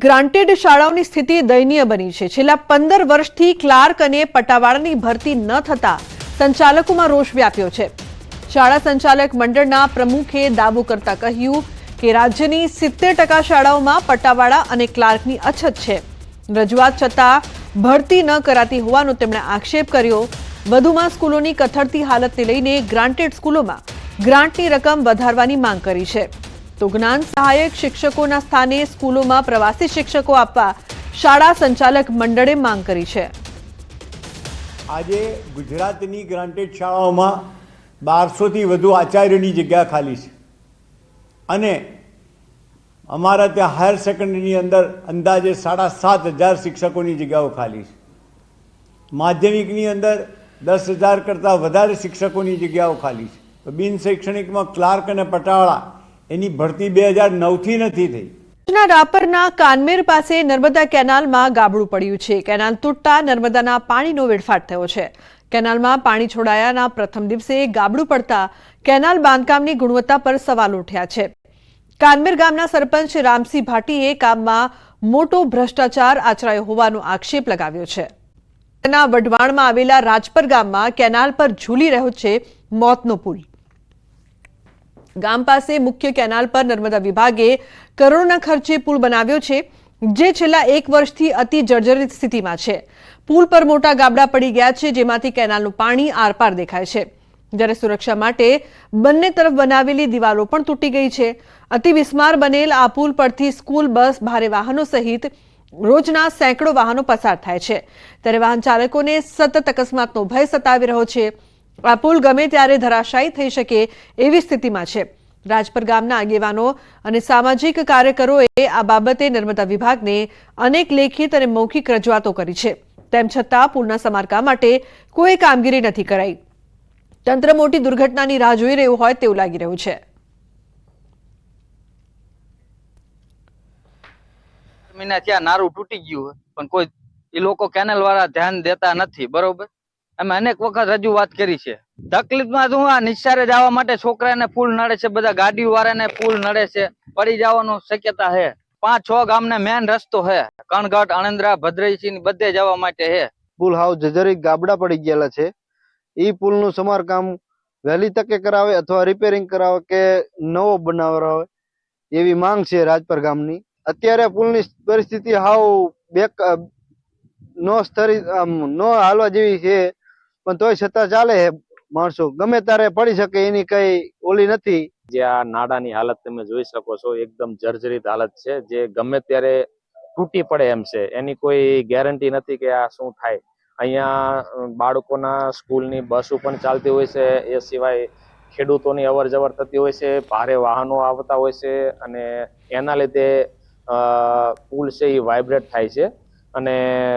Granted શાળાઓની સ્થિતિ દયનીય બની છે। છેલ્લા 15 વર્ષથી ક્લાર્ક અને પટાવાળાની ભરતી ન થતા સંચાલકોમાં રોષ વ્યાપ્યો છે। શાળા સંચાલક મંડળના પ્રમુખે દાવો કરતા કહ્યું કે રાજ્યની 70% શાળાઓમાં પટાવાળા અને ક્લાર્કની અછત છે। રજૂઆત છતાં ભરતી ન કરાતી હોવાનો તેમણે આક્ષેપ કર્યો। વધુમાં સ્કૂલોની કથળતી હાલતને લઈને ગ્રાન્ટેડ સ્કૂલોમાં ગ્રાન્ટની રકમ વધારવાની માંગ કરી છે। તો જ્ઞાન સહાયક શિક્ષકોના સ્થાને સ્કૂલોમાં પ્રવાસી શિક્ષકો આપવા શાળા સંચાલક મંડળે માંગ કરી છે। આજે ગુજરાતની ગ્રાન્ટેડ શાળાઓમાં 1200 થી વધુ આચાર્યની જગ્યા ખાલી છે અને અમારા ત્યાં હાયર સેકન્ડરીની અંદર અંદાજે 7500 શિક્ષકોની જગ્યાઓ ખાલી છે। માધ્યમિકની અંદર 10,000 કરતાં વધારે શિક્ષકોની જગ્યાઓ ખાલી છે। તો બિન શૈક્ષણિકમાં ક્લાર્ક અને પટાવાળા એની ભરતી 2009થી નથી થઈ। રાપરના કાનમેર પાસે નર્મદા કેનાલમાં ગાબડું પડ્યું છે। કેનાલ તૂટતા નર્મદાના પાણીનો વેડફાટ થયો છે। કેનાલમાં પાણી છોડાયાના પ્રથમ દિવસે ગાબડું પડતા કેનાલ બાંધકામની ગુણવત્તા પર સવાલ ઉઠ્યા છે। કાનમેર ગામના સરપંચ રામસિંહ ભાટીએ કામમાં મોટો ભ્રષ્ટાચાર આચરાયો હોવાનો આક્ષેપ લગાવ્યો છે। તેના વઢવાણમાં આવેલા રાજપર ગામમાં કેનાલ પર ઝૂલી રહ્યો છે મોતનો પુલ। ગામ પાસે મુખ્ય કેનાલ પર નર્મદા વિભાગે કરોડોના ખર્ચે પુલ બનાવ્યો છે, જે છેલ્લા 1 વર્ષથી અતિ જર્જરિત સ્થિતિમાં છે। પુલ પર મોટા ગાબડા પડી ગયા છે, જેમાંથી કેનાલનું પાણી આરપાર દેખાય છે। જ્યારે સુરક્ષા માટે બંને તરફ બનાવેલી દિવાલો પણ તૂટી ગઈ છે। અતિ વિસ્માર બનેલ આ પુલ પરથી સ્કૂલ, બસ, ભારે વાહનો સહિત રોજના સેંકડો વાહનો પસાર થાય છે। ત્યારે વાહન ચાલકોને સતત અકસ્માતનો ભય સતાવી રહ્યો છે। આ પુલ ગમે ત્યારે ધરાશાયી થઈ શકે એવી સ્થિતિમાં છે। રાજપર ગામના આગેવાનો અને સામાજિક કાર્યકરોએ આ બાબતે નર્મદા વિભાગને અનેક લેખિત અને મૌખિક રજૂઆતો કરી છે। તેમ છતાં પુલના સમારકામ માટે કોઈ કામગીરી નથી કરાઈ। તંત્ર મોટી દુર્ઘટનાની રાહ જોઈ રહ્યું હોય તેવું લાગી રહ્યું છે। મહિના થયા નારું તૂટી ગયું પણ કોઈ એ લોકો કેનાલ વાળા ધ્યાન દેતા નથી। બરોબર, અમે અનેક વખત રજૂઆત કરી છે। તકલીફમાં શું, આ નિશાળે જવા માટે છોકરાને પુલ નડે છે, બધા ગાડીઓ વાળાને પુલ નડે છે, પડી જવાનો શક્યતા છે। 5-6 ગામને મેન રસ્તો છે, કણગઢ, અણંદ્રા, ભદ્રસિંહ બધે જવા માટે છે। પુલ હાવ જર્જરિત ગાબડા પડી ગયેલા છે। એ પુલનું સમારકામ વહેલી તકે કરાવે અથવા રિપેરિંગ કરાવે કે નવો બનાવરાવે એવી માંગ છે રાજપર ગામની। અત્યારે પુલની પરિસ્થિતિ હાવ નો હાલવા જેવી છે, પણ તોય છતાં ચાલે છે। માણસો ગમે ત્યારે પડી શકે એની કઈ ઓલી નથી। જે આ નાડાની હાલત તમે જોઈ શકો છો, એકદમ જર્જરિત હાલત છે, જે ગમે ત્યારે તૂટી પડે એમ છે। એની કોઈ ગેરંટી નથી કે આ શું થાય। અહીંયા બાળકોના સ્કૂલની બસો પણ ચાલતી હોય છે, એ સિવાય ખેડૂતોની અવર જવર થતી હોય છે, ભારે વાહનો આવતા હોય છે અને એના લીધે પુલ છે એ વાઇબ્રેટ થાય છે અને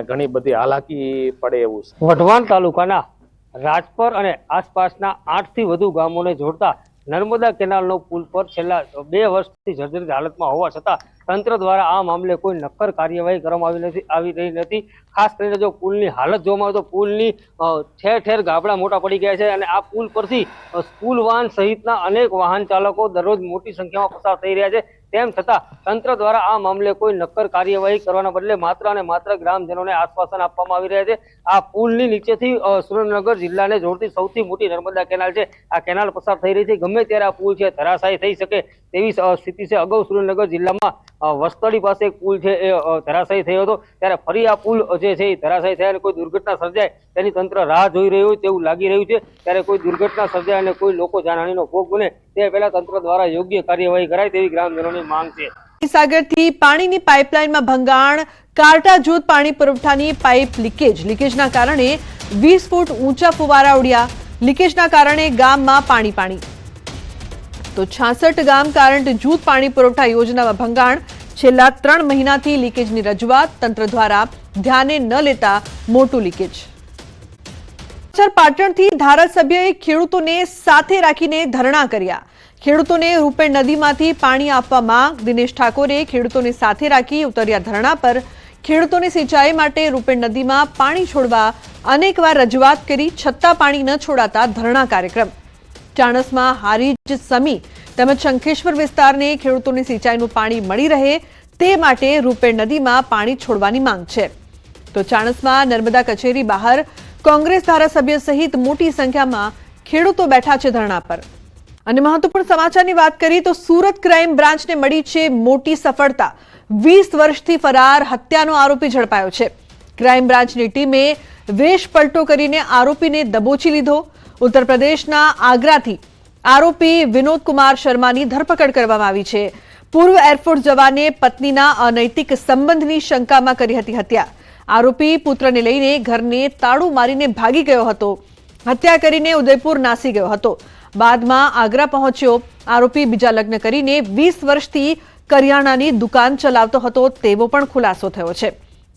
ઘણી બધી હાલાકી પડે એવું છે। વઢવાણ તાલુકાના રાજપર અને આસપાસના 8 થી વધુ ગામોને જોડતા નર્મદા કેનાલનો પુલ પર છેલ્લા 2 વર્ષથી જર્જરિત હાલતમાં હોવા છતાં તંત્ર દ્વારા આ મામલે કોઈ નક્કર કાર્યવાહી કરવામાં આવી રહી નથી। ખાસ કરીને જો પુલની હાલત જોવામાં આવે તો પુલની ઠેર ઠેર ગાબડા મોટા પડી ગયા છે અને આ પુલ પરથી સ્કૂલ વાહન સહિતના અનેક વાહન ચાલકો દરરોજ મોટી સંખ્યામાં પસાર થઈ રહ્યા છે। તેમ છતાં તંત્ર દ્વારા આ મામલે કોઈ નક્કર કાર્યવાહી કરવાના બદલે માત્ર અને માત્ર ગ્રામજનોને આશ્વાસન આપવામાં આવી રહ્યા છે। આ પુલની નીચેથી સુરેન્દ્રનગર જિલ્લાને જોડતી સૌથી મોટી નર્મદા કેનાલ છે। આ કેનાલ પસાર થઈ રહી છે, ગમે ત્યારે આ પુલ છે ધરાશાયી થઈ શકે તેવી સ્થિતિ છે। અગાઉ સુરેન્દ્રનગર જિલ્લામાં વસ્તડી પાસે એક પુલ છે એ ધરાશાયી થયો હતો, ત્યારે ફરી આ પુલ જે છે એ ધરાશાયી થયા અને કોઈ દુર્ઘટના સર્જાય તેની તંત્ર રાહ જોઈ રહ્યું હોય તેવું લાગી રહ્યું છે। ત્યારે કોઈ દુર્ઘટના સર્જાય અને કોઈ લોકો જાનહાનિનો ભોગ બને તે પહેલા તંત્ર દ્વારા યોગ્ય કાર્યવાહી કરાય તેવી ગ્રામજનોની માંગ છે। સાગરથી પાણીની પાઇપલાઇનમાં ભંગાણ, કારટા જૂથ પાણી પુરવઠાની પાઇપ લીકેજના કારણે 20 ફૂટ ઊંચા ફુવારા ઉડ્યા। લીકેજના કારણે ગામમાં પાણી। તો 66 ગામ કરંટ જૂથ પાણી પુરવઠા યોજનામાં ભંગાણ। છેલ્લા 3 મહિનાથી લીકેજની રજૂઆત, તંત્ર દ્વારા ધ્યાને ન લેતા મોટું લીકેજ। પાટણથી ધારાસભ્યએ ખેડૂતોને સાથે રાખીને ધરણા કર્યા। ખેડૂતોને રૂપેણ નદીમાંથી પાણી આપવા માંગ। દિનેશ ઠાકોરે ખેડૂતોને સાથે રાખી ઉતર્યા ધરણા પર। ખેડૂતોને સિંચાઈ માટે રૂપેણ નદીમાં પાણી છોડવા અનેકવાર રજૂઆત કરી, છતાં પાણી ન છોડાતા ધરણા કાર્યક્રમ। ચાણસમાં હારીજ, સમી તેમજ શંખેશ્વર વિસ્તારને ખેડૂતોને સિંચાઈનું પાણી મળી રહે તે માટે રૂપેણ નદીમાં પાણી છોડવાની માંગ છે. તો ચાણસ્મા નર્મદા કચેરી બહાર કોંગ્રેસ ધારાસભ્ય સહિત મોટી સંખ્યામાં ખેડૂતો બેઠા છે ધરણા પર. અને મહત્વપૂર્ણ સમાચારની વાત કરીએ તો સુરત ક્રાઇમ બ્રાન્ચને મળી છે મોટી સફળતા. 20 વર્ષથી ફરાર હત્યાનો આરોપી ઝડપાયો છે. ક્રાઇમ બ્રાન્ચની ટીમે વેશ પલટો કરીને આરોપીને દબોચી લીધો. ઉત્તર પ્રદેશના આગ્રાથી આરોપી વિનોદ કુમાર શર્માની ધરપકડ કરવામાં આવી છે. પૂર્વ એરફોર્સ જવાને પત્નીના અનૈતિક સંબંધની શંકામાં કરી હતી હત્યા. આરોપી પુત્રને લઈને ઘરને તાળું મારીને ભાગી ગયો હતો. હત્યા કરીને ઉદયપુર નાસી ગયો હતો. બાદમાં આગ્રા પહોંચ્યો. આરોપી બીજા લગ્ન કરીને 20 વર્ષથી કરિયાણાની દુકાન ચલાવતો હતો તેવો પણ ખુલાસો થયો છે.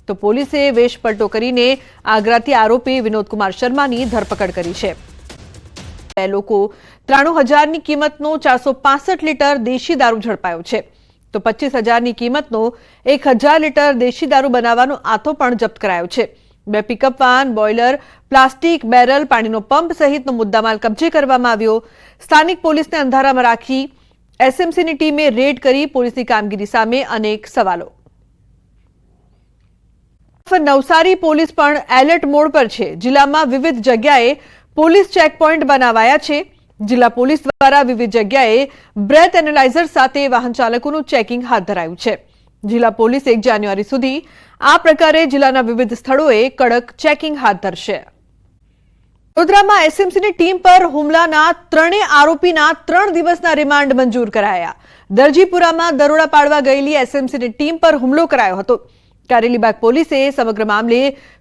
તો પોલીસે વેશ પલટો કરીને આગ્રાથી આરોપી વિનોદ કુમાર શર્માની ધરપકડ કરી છે. બે લોકો 93,000ની કિંમતનો 465 લીટર દેશી દારૂ ઝડપાયો છે. તો 25,000ની કિંમતનો 1,000 લીટર દેશી દારૂ બનાવવાનો આથો પણ જપ્ત કરાયો છે. 2 pickup van, boiler, plastic barrel, પાણીનો પંપ સહિતનો મુદ્દામાલ કબજે કરવામાં આવ્યો. સ્થાનિક પોલીસને અંધારામાં રાખી એસએમસીની ટીમે રેડ કરી. પોલીસની કામગીરી સામે અનેક સવાલો. નવસારી પોલીસ પણ એલર્ટ મોડ પર છે. જિલ્લામાં વિવિધ જગ્યાએ પોલીસ ચેકપોઇન્ટ બનાવાયા છે. જિલ્લા પોલીસ દ્વારા વિવિધ જગ્યાએ બ્રેથ એનાલાઇઝર સાથે વાહન ચાલકોનું ચેકિંગ હાથ ધરાયું છે. જિલ્લા પોલીસ 1 જાન્યુઆરી સુધી આ પ્રકારે જિલ્લાના વિવિધ સ્થળોએ કડક ચેકિંગ હાથ ધરશે. વડોદરામાં એસએમસીની ટીમ પર હુમલાના 3 આરોપીના 3 દિવસના રિમાન્ડ મંજૂર કરાયા. દરજીપુરામાં દરોડા પાડવા ગયેલી એસએમસીની ટીમ પર હુમલો કરાયો હતો. કારેલીબાગ પોલીસે સમગ્ર મામલે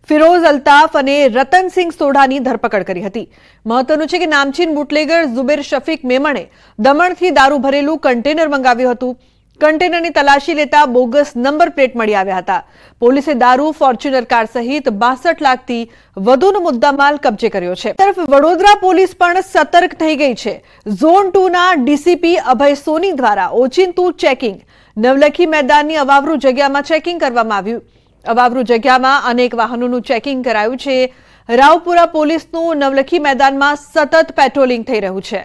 ફિરોઝ અલ્તાફ અને રતનસિંહ સોઢાની ધરપકડ કરી હતી. મહત્વનું છે કે નામચીન બુટલેગર ઝુબેર શફીક મેમણે દમણથી દારૂ ભરેલું કન્ટેનર મંગાવ્યું હતું. કન્ટેનરની તલાશી લેતા બોગસ નંબર પ્લેટ મળી આવ્યા હતા. પોલીસે દારૂ, ફોર્ચ્યુનર કાર સહિત 62 લાખથી વધુનો મુદ્દામાલ કબજે કર્યો છે. તરફ વડોદરા પોલીસ પણ સતર્ક થઈ ગઈ છે. ઝોન 2ના ડીસીપી અભય સોની દ્વારા ઓચિંતું ચેકિંગ. નવલખી મેદાનની અવાવરૂ જગ્યામાં ચેકિંગ કરવામાં આવ્યું. અવાવરૂ જગ્યામાં અનેક વાહનોનું ચેકિંગ કરાયું છે. રાવપુરા પોલીસનું નવલખી મેદાનમાં સતત પેટ્રોલિંગ થઈ રહ્યું છે.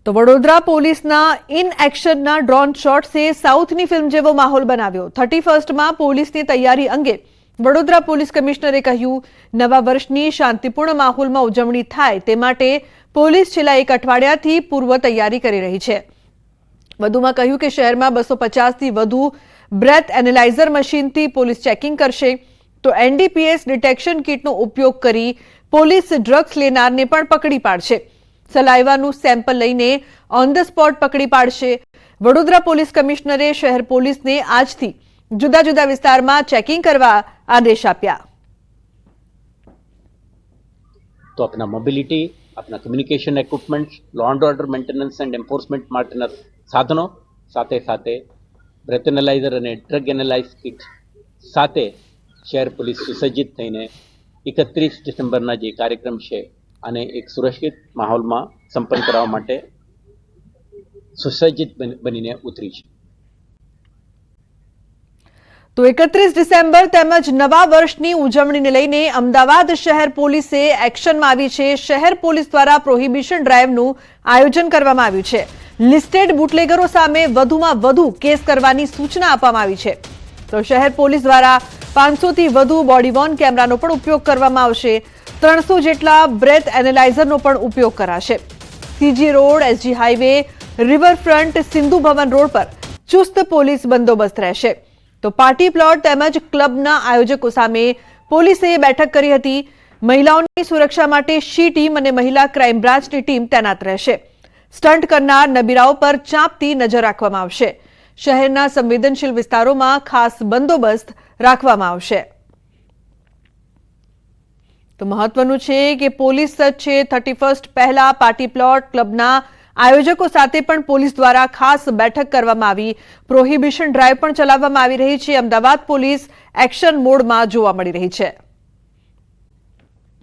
તો વડોદરા પોલીસના ઇન એક્શનના ડ્રોન શોટ્સે સાઉથની ફિલ્મ જેવો માહોલ બનાવ્યો. 31માં પોલીસની તૈયારી અંગે વડોદરા પોલીસ કમિશનરે કહ્યું, નવા વર્ષની શાંતિપૂર્ણ માહોલમાં ઉજવણી થાય તે માટે પોલીસ છેલ્લા 1 અઠવાડિયાથી પૂર્વ તૈયારી કરી રહી છે. વધુમાં કહ્યું કે શહેરમાં 250થી વધુ બ્રેથ એનાલાઇઝર મશીનથી પોલીસ ચેકિંગ કરશે. તો એનડીપીએસ ડિટેક્શન કિટનો ઉપયોગ કરી પોલીસ ડ્રગ્સ લેનારને પણ પકડી પાડશે. સલાઈવાનું સેમ્પલ લઈને ઓન ધ સ્પોટ પકડી પાડશે. વડોદરા પોલીસ કમિશનરે શહેર પોલીસને આજથી જુદા જુદા વિસ્તારમાં ચેકિંગ કરવા આદેશ આપ્યા. तो अपना मोबिलिटी, अपना communication equipment, law and order maintenance and enforcement माटेના સાધનો સાથે સાથે બ્રેથ એનાલાઇઝર અને ડ્રગ એનાલાઇઝ કિટ સાથે શહેર પોલીસ સુસજ્જિત થઈને 31 ડિસેમ્બરના જે કાર્યક્રમ છે અને એક સુરક્ષિત માહોલમાં સંપન્ન કરવા માટે સુસજ્જિત બનીને ઉતરી છે. તો 31 ડિસેમ્બર તેમજ નવા વર્ષની ઉજવણીને લઈને અમદાવાદ શહેર પોલીસે એક્શનમાં આવી છે. શહેર પોલીસ દ્વારા પ્રોહિબિશન ડ્રાઈવનું આયોજન કરવામાં આવ્યું છે. લિસ્ટેડ બુટલેગરો સામે વધુમાં વધુ કેસ કરવાની સૂચના આપવામાં આવી છે. તો શહેર પોલીસ દ્વારા 500થી વધુ બોડી વોર્ન કેમેરાનો પણ ઉપયોગ કરવામાં આવશે. 300 જેટલા બ્રેથ એનાલાઇઝરનો પણ ઉપયોગ કરાશે. CG road, SG highway, riverfront, Sindhu Bhavan road પર ચુસ્ત પોલીસ બંદોબસ્ત રહેશે. તો પાર્ટી પ્લોટ તેમજ ક્લબના આયોજકો સામે પોલીસે બેઠક કરી હતી. મહિલાઓની સુરક્ષા માટે શી ટીમ અને મહિલા ક્રાઇમ બ્રાન્ચની ટીમ તૈનાત રહેશે. સ્ટન્ટ કરનાર નબીરાઓ પર ચાંપતી નજર રાખવામાં આવશે. શહેરના સંવેદનશીલ વિસ્તારોમાં ખાસ બંદોબસ્ત રાખવામાં આવશે. તો મહત્વનું છે કે પોલીસ સજ્જ છે. 31 પહેલા પાર્ટી પ્લોટ ક્લબના આયોજકો સાથે પણ પોલીસ દ્વારા ખાસ બેઠક કરવામાં આવી. પ્રોહિબિશન ડ્રાઈવ પણ ચલાવવામાં આવી રહી છે. અમદાવાદ પોલીસ એક્શન મોડમાં જોવા મળી રહી છે.